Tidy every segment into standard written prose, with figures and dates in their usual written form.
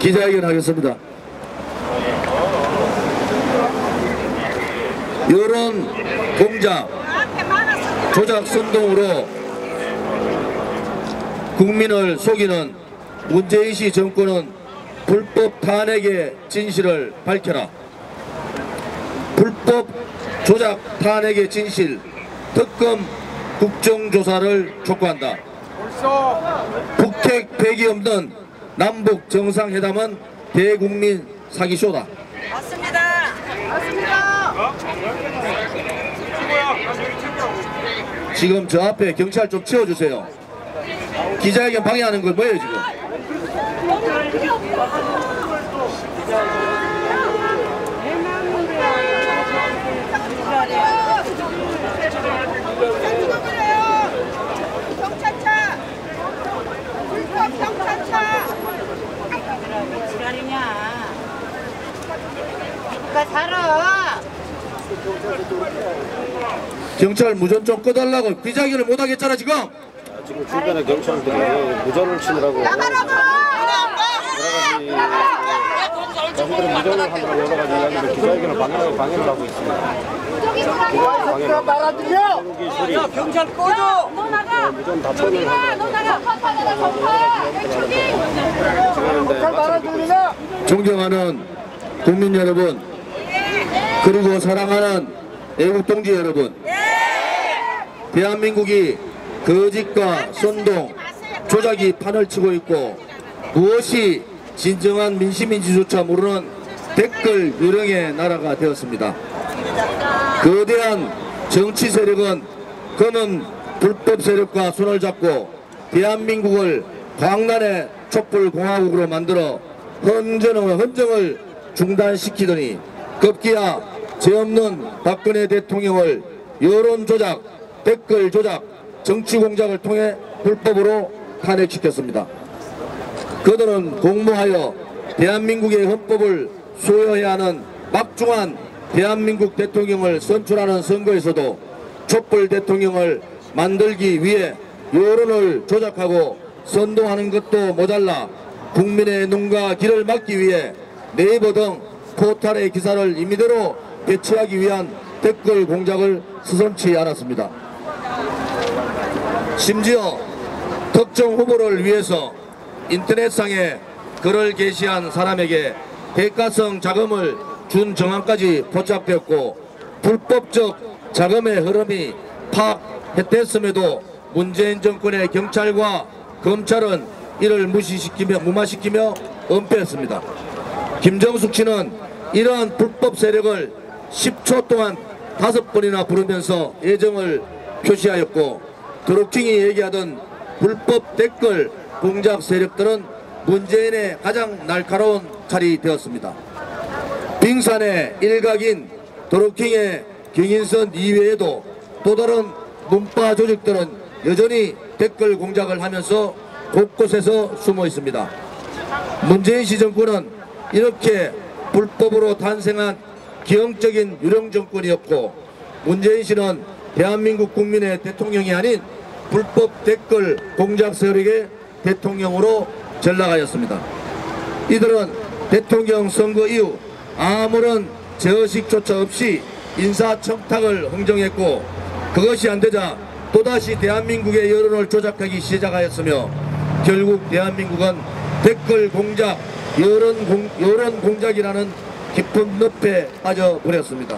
기자회견 하겠습니다. 여론 공작, 조작 선동으로 국민을 속이는 문재인 씨 정권은 불법 탄핵의 진실을 밝혀라. 불법 조작 탄핵의 진실, 특검 국정조사를 촉구한다. 북핵 폐기 없는 남북 정상회담은 대국민 사기쇼다. 맞습니다. 맞습니다. 지금 저 앞에 경찰 좀 치워주세요. 기자회견 방해하는 건 뭐예요 지금? 경찰차. 불법 경찰차. 지랄이냐? 누가 살아? 경찰 무전 좀 꺼달라고 기자회견을 못하겠잖아 지금. 지금 주변에 경찰들이 무전을 치느라고 자신들은 무전을 하느라고 여러 가지 이야기를 기자회견을 방해를 하고 있습니다. 누가 말아들여? 야, 경찰 꺼줘! 너 나가! 무전 답변을 너 나가! 파파하다 정파! 경찰 말아들이나? 존경하는 국민 여러분, 그리고 사랑하는 애국 동지 여러분, 대한민국이 거짓과 선동, 조작이 판을 치고 있고 무엇이 진정한 민심인지조차 모르는 댓글 유령의 나라가 되었습니다. 거대한 정치 세력은 검은 불법 세력과 손을 잡고 대한민국을 광란의 촛불공화국으로 만들어 헌정을 중단시키더니 급기야 죄 없는 박근혜 대통령을 여론조작, 댓글조작, 정치공작을 통해 불법으로 탄핵시켰습니다. 그들은 공모하여 대한민국의 헌법을 수호해야 하는 막중한 대한민국 대통령을 선출하는 선거에서도 촛불 대통령을 만들기 위해 여론을 조작하고 선동하는 것도 모자라 국민의 눈과 귀를 막기 위해 네이버 등 포털의 기사를 임의대로 배치하기 위한 댓글 공작을 서슴지 않았습니다. 심지어 특정 후보를 위해서 인터넷상에 글을 게시한 사람에게 대가성 자금을 준 정황까지 포착되었고 불법적 자금의 흐름이 파악됐음에도 문재인 정권의 경찰과 검찰은 이를 무마시키며 은폐했습니다. 김정숙 씨는 이러한 불법 세력을 10초 동안 5번이나 부르면서 애정을 표시하였고 드루킹이 얘기하던 불법 댓글 공작 세력들은 문재인의 가장 날카로운 칼이 되었습니다. 빙산의 일각인 드루킹의 경인선 이외에도 또 다른 문파 조직들은 여전히 댓글 공작을 하면서 곳곳에서 숨어 있습니다. 문재인 씨 정권은 이렇게 불법으로 탄생한 기형적인 유령 정권이었고 문재인 씨는 대한민국 국민의 대통령이 아닌 불법 댓글 공작 세력의 대통령으로 전락하였습니다. 이들은 대통령 선거 이후 아무런 제어식조차 없이 인사청탁을 흥정했고 그것이 안되자 또다시 대한민국의 여론을 조작하기 시작하였으며 결국 대한민국은 댓글 공작, 여론 공작이라는 깊은 늪에 빠져버렸습니다.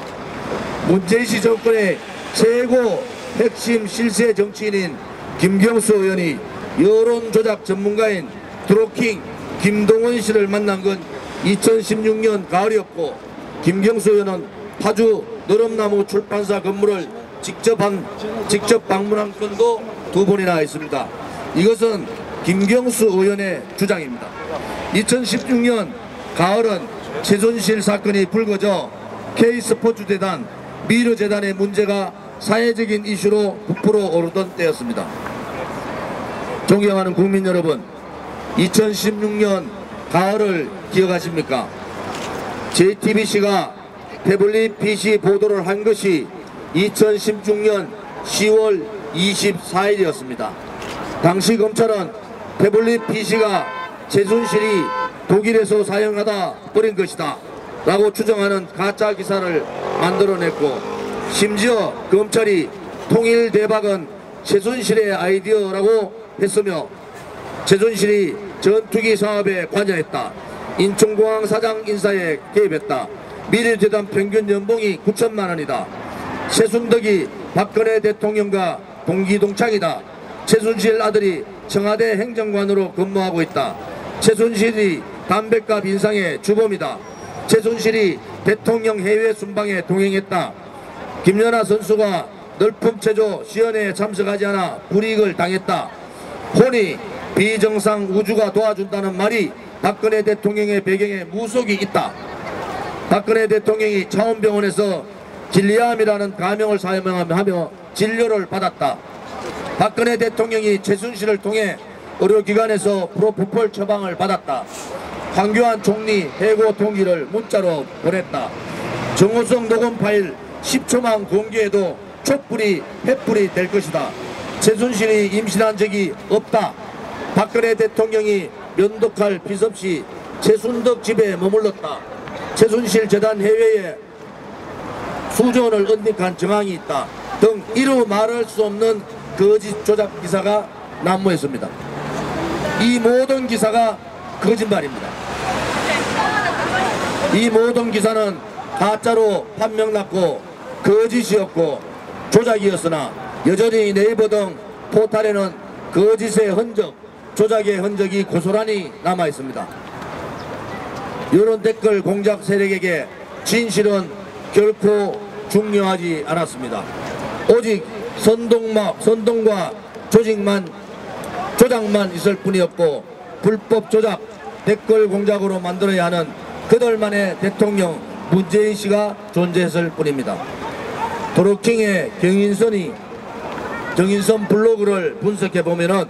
문재인 씨 정권의 최고 핵심 실세 정치인인 김경수 의원이 여론 조작 전문가인 드루킹 김동원 씨를 만난 건 2016년 가을이었고 김경수 의원은 파주 너름나무 출판사 건물을 직접 방문한 건도 2번이나 있습니다. 이것은 김경수 의원의 주장입니다. 2016년 가을은 최순실 사건이 불거져 K스포츠재단, 미르재단의 문제가 사회적인 이슈로 부풀어 오르던 때였습니다. 존경하는 국민 여러분, 2016년 가을을 기억하십니까? JTBC가 태블릿 PC 보도를 한 것이 2016년 10월 24일이었습니다. 당시 검찰은 태블릿 PC가 최순실이 독일에서 사용하다 버린 것이다 라고 추정하는 가짜 기사를 만들어냈고, 심지어 검찰이 통일 대박은 최순실의 아이디어라고 했으며 최순실이 전투기 사업에 관여했다, 인천공항 사장 인사에 개입했다, 미래재단 평균 연봉이 9천만 원이다, 최순덕이 박근혜 대통령과 동기동창이다, 최순실 아들이 청와대 행정관으로 근무하고 있다, 최순실이 담뱃값 인상의 주범이다, 최순실이 대통령 해외 순방에 동행했다, 김연아 선수가 널품체조 시연회에 참석하지 않아 불이익을 당했다, 혼이 비정상 우주가 도와준다는 말이 박근혜 대통령의 배경에 무속이 있다, 박근혜 대통령이 차원병원에서 진리암이라는 가명을 사용하며 진료를 받았다, 박근혜 대통령이 최순실을 통해 의료기관에서 프로포폴 처방을 받았다, 황교안 총리 해고 동의를 문자로 보냈다, 정호성 녹음 파일 10초만 공개해도 촛불이 횃불이 될 것이다, 최순실이 임신한 적이 없다, 박근혜 대통령이 면도칼 빚없이 최순덕 집에 머물렀다, 최순실 재단 해외에 수조원을 은닉한 정황이 있다 등 이루 말할 수 없는 거짓 조작 기사가 난무했습니다. 이 모든 기사가 거짓말입니다. 이 모든 기사는 가짜로 판명났고 거짓이었고 조작이었으나 여전히 네이버 등 포털에는 거짓의 흔적, 조작의 흔적이 고스란히 남아있습니다. 이런 댓글 공작 세력에게 진실은 결코 중요하지 않았습니다. 오직 선동과 조작만 있을 뿐이었고, 불법 조작, 댓글 공작으로 만들어야 하는 그들만의 대통령 문재인 씨가 존재했을 뿐입니다. 도로킹의 정인선 블로그를 분석해 보면은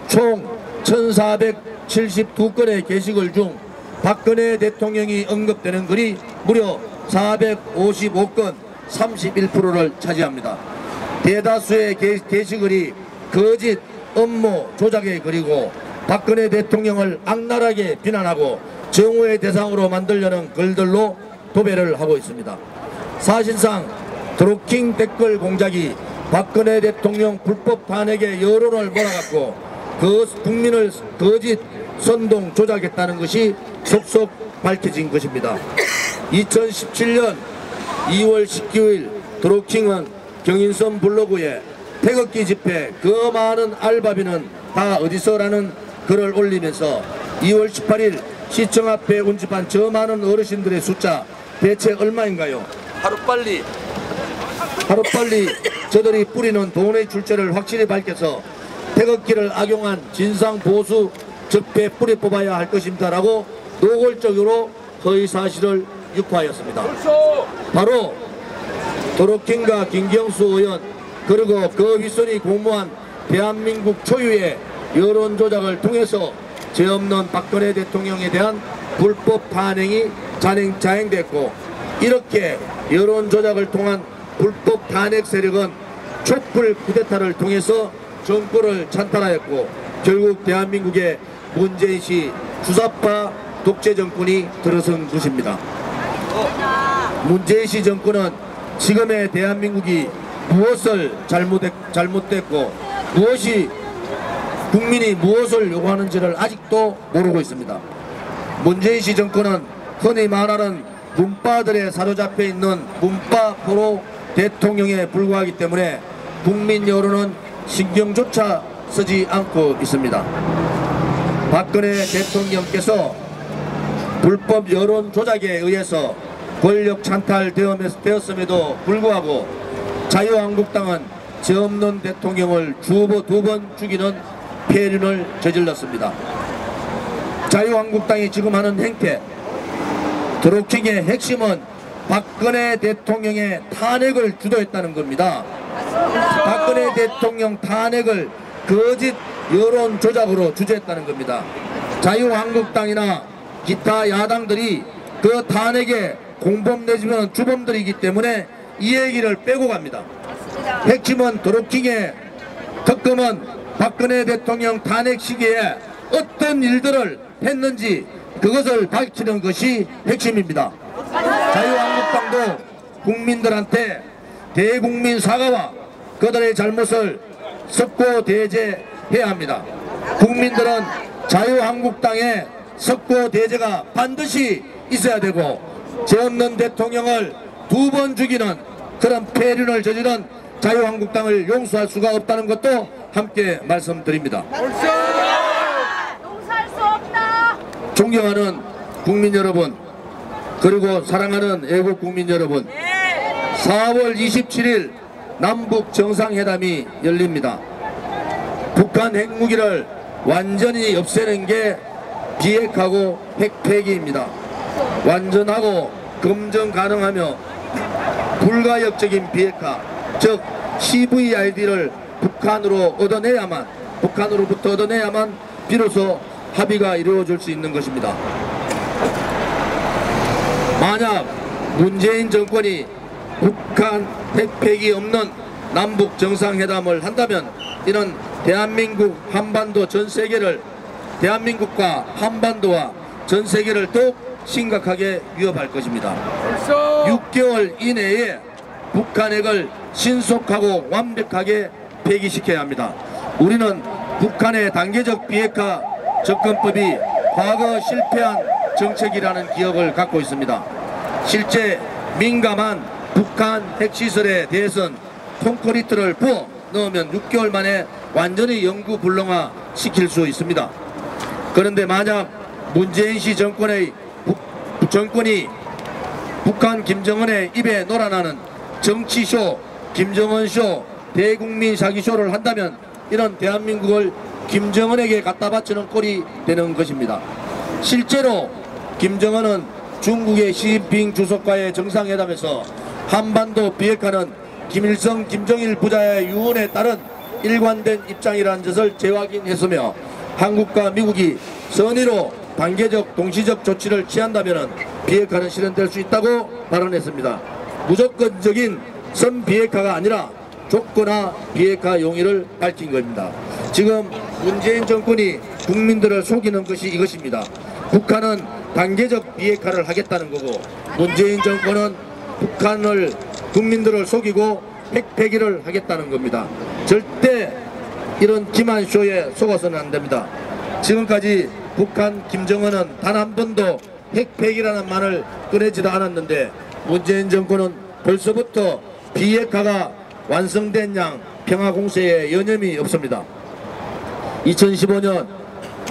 총 1472건의 게시글 중 박근혜 대통령이 언급되는 글이 무려 455건 31%를 차지합니다. 대다수의 게시글이 거짓, 업무, 조작의 글이고 박근혜 대통령을 악랄하게 비난하고 정오의 대상으로 만들려는 글들로 도배를 하고 있습니다. 사실상 드루킹 댓글 공작이 박근혜 대통령 불법 탄핵의 여론을 몰아갔고 국민을 거짓 선동 조작했다는 것이 속속 밝혀진 것입니다. 2017년 2월 19일 드루킹은 경인선 블로그에 태극기 집회 그 많은 알바비는 다 어디서라는 글을 올리면서 2월 18일 시청 앞에 운집한 저 많은 어르신들의 숫자 대체 얼마인가요? 하루빨리 저들이 뿌리는 돈의 출처를 확실히 밝혀서 태극기를 악용한 진상보수 적폐 뿌리 뽑아야 할 것입니다 라고 노골적으로 허위사실을 유포하였습니다. 바로 도로킹과 김경수 의원 그리고 그 윗선이 공모한 대한민국 초유의 여론조작을 통해서 죄 없는 박근혜 대통령에 대한 불법 탄핵이 자행됐고, 이렇게 여론조작을 통한 불법 탄핵 세력은 촛불 쿠데타를 통해서 정권을 찬탈하였고 결국 대한민국의 문재인 씨 주사파 독재 정권이 들어선 것입니다. 문재인 씨 정권은 지금의 대한민국이 무엇을 잘못됐고 국민이 무엇을 요구하는지를 아직도 모르고 있습니다. 문재인 씨 정권은 흔히 말하는 문파들에 사로잡혀 있는 문파 포로 대통령에 불과하기 때문에 국민 여론은 신경조차 쓰지 않고 있습니다. 박근혜 대통령께서 불법 여론 조작에 의해서 권력 찬탈되었음에도 불구하고 자유한국당은 죄 없는 대통령을 두 번 죽이는 폐륜을 저질렀습니다. 자유한국당이 지금 하는 행태, 드루킹의 핵심은 박근혜 대통령의 탄핵을 주도했다는 겁니다. 박근혜 대통령 탄핵을 거짓 여론 조작으로 주재했다는 겁니다. 자유한국당이나 기타 야당들이 그 탄핵의 공범 내지면 주범들이기 때문에 이 얘기를 빼고 갑니다. 핵심은 드루킹의 특검은 박근혜 대통령 탄핵 시기에 어떤 일들을 했는지 그것을 밝히는 것이 핵심입니다. 자유한국당도 국민들한테 대국민 사과와 그들의 잘못을 석고 대제해야 합니다. 국민들은 자유한국당의 석고 대제가 반드시 있어야 되고, 죄 없는 대통령을 2번 죽이는 그런 폐륜을 저지른 자유한국당을 용서할 수가 없다는 것도 함께 말씀드립니다. 용서할 수 없다. 존경하는 국민 여러분, 그리고 사랑하는 애국 국민 여러분, 4월 27일 남북 정상회담이 열립니다. 북한 핵무기를 완전히 없애는 게 비핵하고 핵폐기입니다. 완전하고 검증 가능하며 불가역적인 비핵화, 즉 CVID를 북한으로부터 얻어내야만 비로소 합의가 이루어질 수 있는 것입니다. 만약 문재인 정권이 북한 핵폐기 없는 남북 정상회담을 한다면 이는 대한민국과 한반도와 전 세계를 더욱 심각하게 위협할 것입니다. 6개월 이내에 북한 핵을 신속하고 완벽하게 폐기시켜야 합니다. 우리는 북한의 단계적 비핵화 접근법이 과거 실패한 정책이라는 기억을 갖고 있습니다. 실제 민감한 북한 핵시설에 대해서는 콘크리트를 부어 넣으면 6개월 만에 완전히 영구 불능화 시킬 수 있습니다. 그런데 만약 문재인 씨 정권이 북한 김정은의 입에 놀아나는 정치쇼, 김정은쇼, 대국민 사기쇼를 한다면 이런 대한민국을 김정은에게 갖다 바치는 꼴이 되는 것입니다. 실제로 김정은은 중국의 시진핑 주석과의 정상회담에서 한반도 비핵화는 김일성, 김정일 부자의 유언에 따른 일관된 입장이라는 것을 재확인했으며, 한국과 미국이 선의로 단계적 동시적 조치를 취한다면 비핵화는 실현될 수 있다고 발언했습니다. 무조건적인 선비핵화가 아니라 조건화 비핵화 용의를 밝힌 겁니다. 지금 문재인 정권이 국민들을 속이는 것이 이것입니다. 북한은 단계적 비핵화를 하겠다는 거고, 문재인 정권은 국민들을 속이고 핵폐기를 하겠다는 겁니다. 절대 이런 기만쇼에 속아서는 안 됩니다. 지금까지 북한 김정은은 단 한 번도 핵폐기라는 말을 꺼내지도 않았는데, 문재인 정권은 벌써부터 비핵화가 완성된 양 평화공세에 여념이 없습니다. 2015년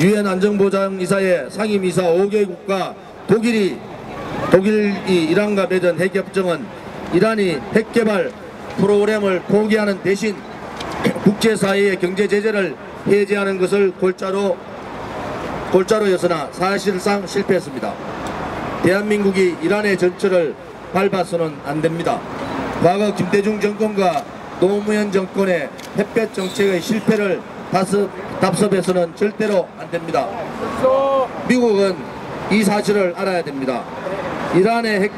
유엔 안전보장이사의 상임이사 5개국과 독일이 이란과 맺은 핵협정은 이란이 핵개발 프로그램을 포기하는 대신 국제사회의 경제제재를 해제하는 것을 골자로였으나 사실상 실패했습니다. 대한민국이 이란의 전철을 밟아서는 안됩니다. 과거 김대중 정권과 노무현 정권의 햇볕 정책의 실패를 답습해서는 절대로 안됩니다. 미국은 이 사실을 알아야 됩니다. 이란의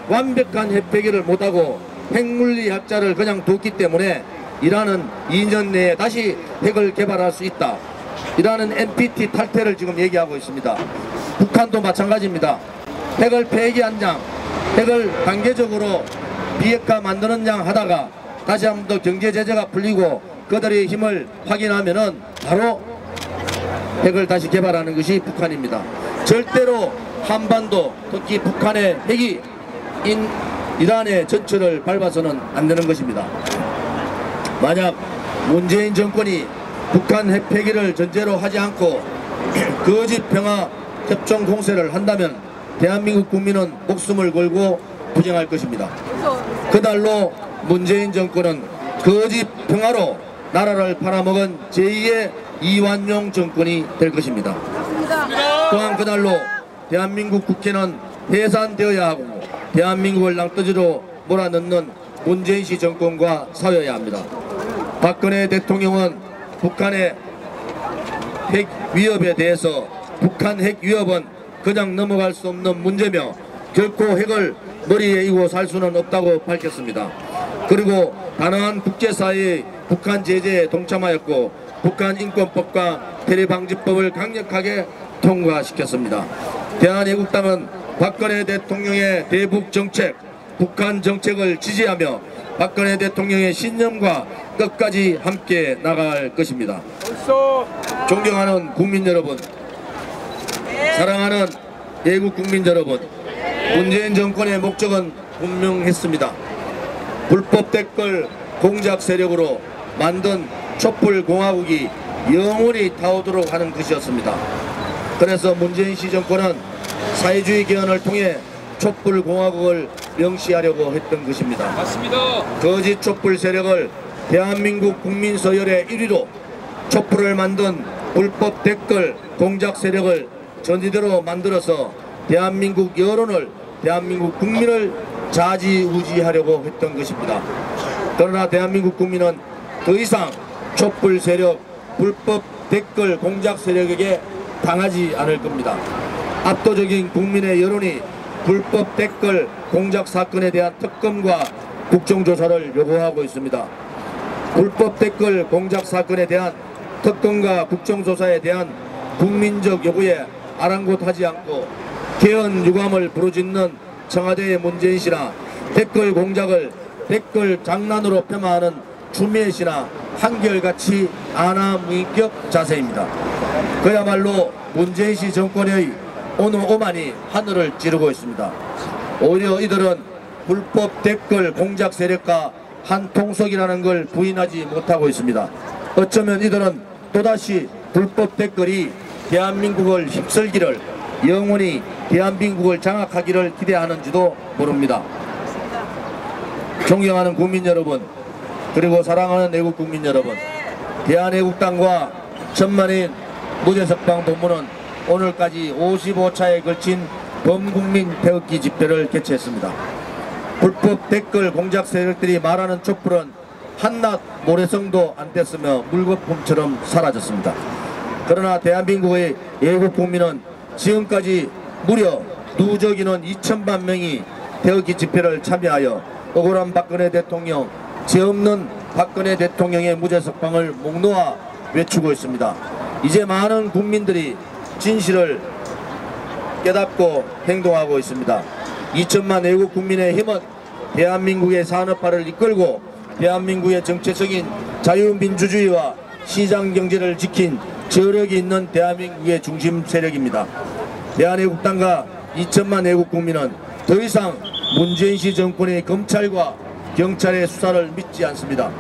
완벽한 핵폐기를 못하고 핵물리학자를 그냥 뒀기 때문에 이란은 2년 내에 다시 핵을 개발할 수 있다. 이란은 NPT 탈퇴를 지금 얘기하고 있습니다. 북한도 마찬가지입니다. 핵을 폐기한 양, 핵을 단계적으로 비핵화 만드는 양 하다가 다시 한 번 더 경제 제재가 풀리고 그들의 힘을 확인하면은 바로 핵을 다시 개발하는 것이 북한입니다. 절대로 한반도, 특히 북한의 핵이 이란의 전철을 밟아서는 안 되는 것입니다. 만약 문재인 정권이 북한 핵폐기를 전제로 하지 않고 거짓 평화 협정 공세를 한다면 대한민국 국민은 목숨을 걸고 부정할 것입니다. 그날로 문재인 정권은 거짓 평화로 나라를 팔아먹은 제2의 이완용 정권이 될 것입니다. 또한 그날로 대한민국 국회는 해산되어야 하고 대한민국을 낭떠지로 몰아넣는 문재인 씨 정권과 싸워야 합니다. 박근혜 대통령은 북한의 핵 위협에 대해서 북한 핵 위협은 그냥 넘어갈 수 없는 문제며 결코 핵을 머리에 이고 살 수는 없다고 밝혔습니다. 그리고 단호한 국제사회의 북한 제재에 동참하였고 북한인권법과 테러방지법을 강력하게 통과시켰습니다. 대한애국당은 박근혜 대통령의 대북 정책, 북한 정책을 지지하며 박근혜 대통령의 신념과 끝까지 함께 나갈 것입니다. 존경하는 국민 여러분, 사랑하는 애국 국민 여러분, 문재인 정권의 목적은 분명했습니다. 불법 댓글 공작 세력으로 만든 촛불공화국이 영원히 타오도록 하는 것이었습니다. 그래서 문재인 시 정권은 사회주의 개헌을 통해 촛불공화국을 명시하려고 했던 것입니다. 맞습니다. 거짓 촛불 세력을 대한민국 국민 서열의 1위로 촛불을 만든 불법 댓글 공작 세력을 전지대로 만들어서 대한민국 여론을, 대한민국 국민을 좌지우지하려고 했던 것입니다. 그러나 대한민국 국민은 더 이상 촛불 세력, 불법 댓글 공작 세력에게 당하지 않을 겁니다. 압도적인 국민의 여론이 불법 댓글 공작 사건에 대한 특검과 국정조사를 요구하고 있습니다. 불법 댓글 공작 사건에 대한 특검과 국정조사에 대한 국민적 요구에 아랑곳하지 않고 개헌 유감을 부르짖는 청와대의 문재인 씨나 댓글 공작을 댓글 장난으로 폄하하는 추미애 씨나 한결같이 아나무인격 자세입니다. 그야말로 문재인 씨 정권의 오만이 하늘을 찌르고 있습니다. 오히려 이들은 불법 댓글 공작 세력과 한 통속이라는 걸 부인하지 못하고 있습니다. 어쩌면 이들은 또다시 불법 댓글이 대한민국을 휩쓸기를, 영원히 대한민국을 장악하기를 기대하는지도 모릅니다. 존경하는 국민 여러분, 그리고 사랑하는 애국 국민 여러분, 대한애국당과 천만인 무대석방 본부는 오늘까지 55차에 걸친 범국민 태극기 집회를 개최했습니다. 불법 댓글 공작 세력들이 말하는 촛불은 한낱 모래성도 안 뗐으며 물거품처럼 사라졌습니다. 그러나 대한민국의 애국 국민은 지금까지 무려 누적 인원 2천만 명이 태극기 집회를 참여하여 억울한 박근혜 대통령, 죄 없는 박근혜 대통령의 무죄석방을 목 놓아 외치고 있습니다. 이제 많은 국민들이 진실을 깨닫고 행동하고 있습니다. 2천만 애국 국민의 힘은 대한민국의 산업화를 이끌고 대한민국의 정체적인 자유민주주의와 시장경제를 지킨 저력이 있는 대한민국의 중심 세력입니다. 대한애국당과 2천만 애국 국민은 더 이상 문재인 씨 정권의 검찰과 경찰의 수사를 믿지 않습니다.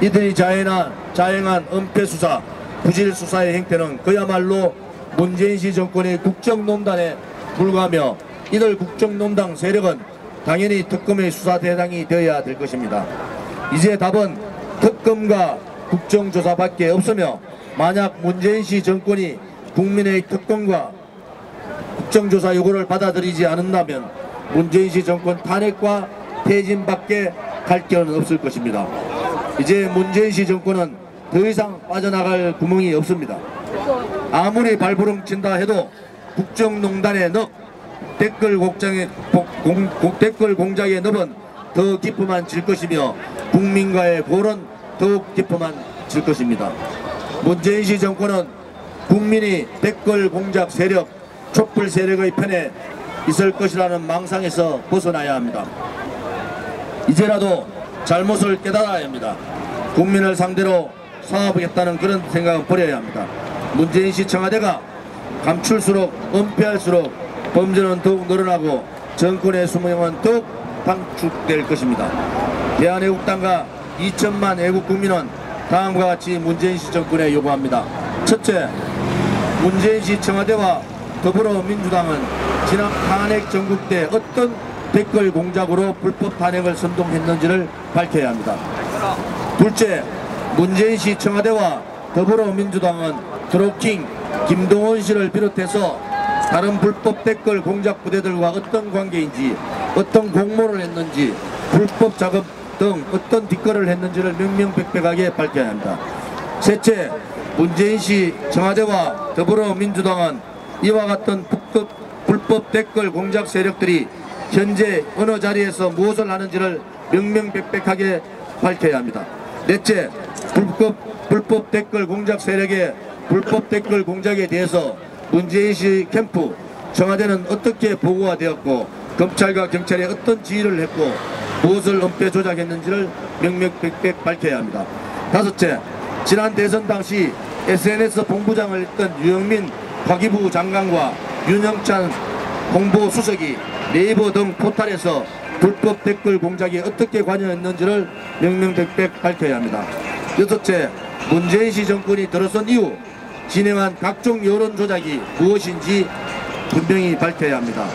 이들이 자행한 은폐수사, 부실수사의 행태는 그야말로 문재인 씨 정권의 국정농단에 불과하며 이들 국정농단 세력은 당연히 특검의 수사 대상이 되어야 될 것입니다. 이제 답은 특검과 국정조사밖에 없으며 만약 문재인 씨 정권이 국민의 특검과 국정조사 요구를 받아들이지 않는다면 문재인 씨 정권 탄핵과 퇴진밖에 갈 길은 없을 것입니다. 이제 문재인 씨 정권은 더 이상 빠져나갈 구멍이 없습니다. 아무리 발부름 친다 해도 국정농단의 늪, 댓글 공작의 늪은 더 깊이만 질 것이며 국민과의 골은 더욱 깊이만 질 것입니다. 문재인 씨 정권은 국민이 댓글 공작 세력, 촛불 세력의 편에 있을 것이라는 망상에서 벗어나야 합니다. 이제라도 잘못을 깨달아야 합니다. 국민을 상대로 싸워보겠다는 그런 생각은 버려야 합니다. 문재인 씨 청와대가 감출수록 은폐할수록 범죄는 더욱 늘어나고 정권의 수명은 더욱 단축될 것입니다. 대한애국당과 2천만 애국 국민은 다음과 같이 문재인 씨 정권에 요구합니다. 첫째, 문재인 씨 청와대와 더불어민주당은 지난 탄핵 전국 때 어떤 댓글 공작으로 불법 탄핵을 선동했는지를 밝혀야 합니다. 둘째, 문재인 씨 청와대와 더불어민주당은 드루킹, 김동원 씨를 비롯해서 다른 불법 댓글 공작 부대들과 어떤 관계인지, 어떤 공모를 했는지, 불법 작업 등 어떤 뒷거래를 했는지를 명명백백하게 밝혀야 합니다. 셋째, 문재인 씨 청와대와 더불어민주당은 이와 같은 불법 댓글 공작 세력들이 현재 어느 자리에서 무엇을 하는지를 명명백백하게 밝혀야 합니다. 넷째, 불법 댓글 공작 세력의 불법 댓글 공작에 대해서 문재인시 캠프 청와대는 어떻게 보고가 되었고 검찰과 경찰이 어떤 지휘를 했고 무엇을 은폐 조작했는지를 명명백백 밝혀야 합니다. 다섯째, 지난 대선 당시 SNS 본부장을 했던 유영민 과기부 장관과 윤영찬 홍보수석이 네이버 등 포털에서 불법 댓글 공작에 어떻게 관여했는지를 명명백백 밝혀야 합니다. 여섯째, 문재인시 정권이 들어선 이후 진행한 각종 여론 조작이 무엇인지 분명히 밝혀야 합니다.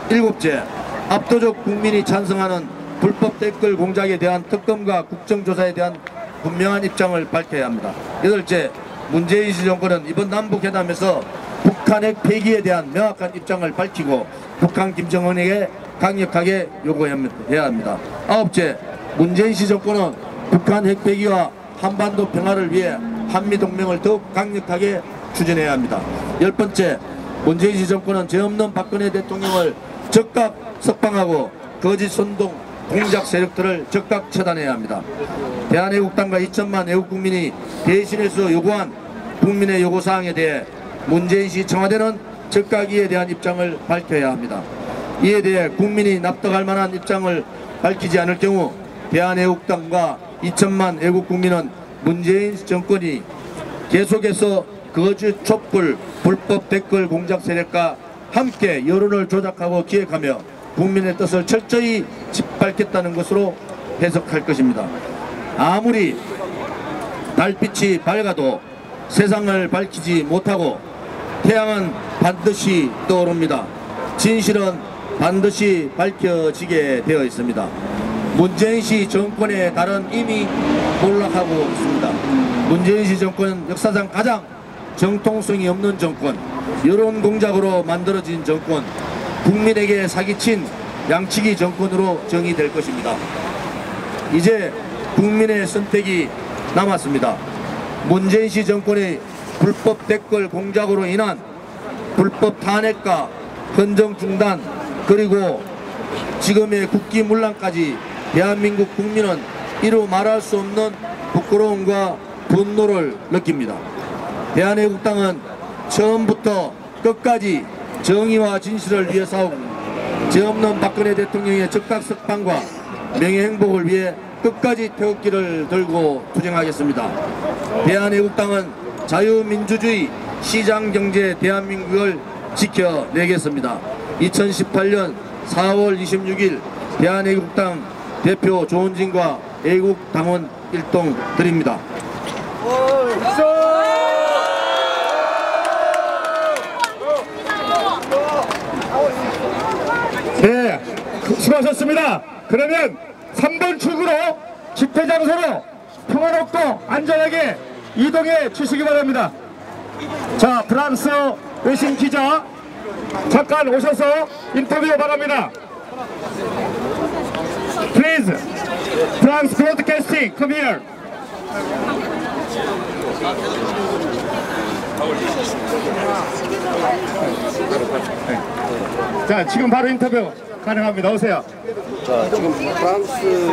일곱째, 압도적 국민이 찬성하는 불법 댓글 공작에 대한 특검과 국정조사에 대한 분명한 입장을 밝혀야 합니다. 여덟째, 문재인시 정권은 이번 남북회담에서 북한 핵 폐기에 대한 명확한 입장을 밝히고 북한 김정은에게 강력하게 요구해야 합니다. 아홉째, 문재인시 정권은 북한 핵 폐기와 한반도 평화를 위해 한미동맹을 더욱 강력하게 추진해야 합니다. 열번째, 문재인시 정권은 죄 없는 박근혜 대통령을 즉각 석방하고 거짓 선동 공작 세력들을 즉각 처단해야 합니다. 대한애국당과 2천만 애국국민이 대신해서 요구한 국민의 요구사항에 대해 문재인시 청와대는 즉각 이에 대한 입장을 밝혀야 합니다. 이에 대해 국민이 납득할 만한 입장을 밝히지 않을 경우 대한애국당과 2천만 애국국민은 문재인 정권이 계속해서 거짓 촛불 불법 댓글 공작 세력과 함께 여론을 조작하고 기획하며 국민의 뜻을 철저히 짓밟겠다는 것으로 해석할 것입니다. 아무리 달빛이 밝아도 세상을 밝히지 못하고 태양은 반드시 떠오릅니다. 진실은 반드시 밝혀지게 되어 있습니다. 문재인시 정권의 달은 이미 몰락하고 있습니다. 문재인시 정권은 역사상 가장 정통성이 없는 정권, 여론 공작으로 만들어진 정권, 국민에게 사기친 양치기 정권으로 정의될 것입니다. 이제 국민의 선택이 남았습니다. 문재인시 정권의 불법 댓글 공작으로 인한 불법 탄핵과 헌정 중단 그리고 지금의 국기문란까지 대한민국 국민은 이루 말할 수 없는 부끄러움과 분노를 느낍니다. 대한애국당은 처음부터 끝까지 정의와 진실을 위해 싸우고 죄 없는 박근혜 대통령의 즉각 석방과 명예행복을 위해 끝까지 태극기를 들고 투쟁하겠습니다. 대한애국당은 자유민주주의 시장경제 대한민국을 지켜내겠습니다. 2018년 4월 26일 대한애국당 대표 조은진과 애국당원 일동 드립니다. 네, 수고하셨습니다. 그러면 3번 출구로 집회 장소로 평화롭고 안전하게 이동해 주시기 바랍니다. 자, 프랑스 외신 기자 잠깐 오셔서 인터뷰 바랍니다. Please, France Broadcasting, come here. 자, 지금 바로 인터뷰 가능합니다. 오세요. 자, 지금 프랑스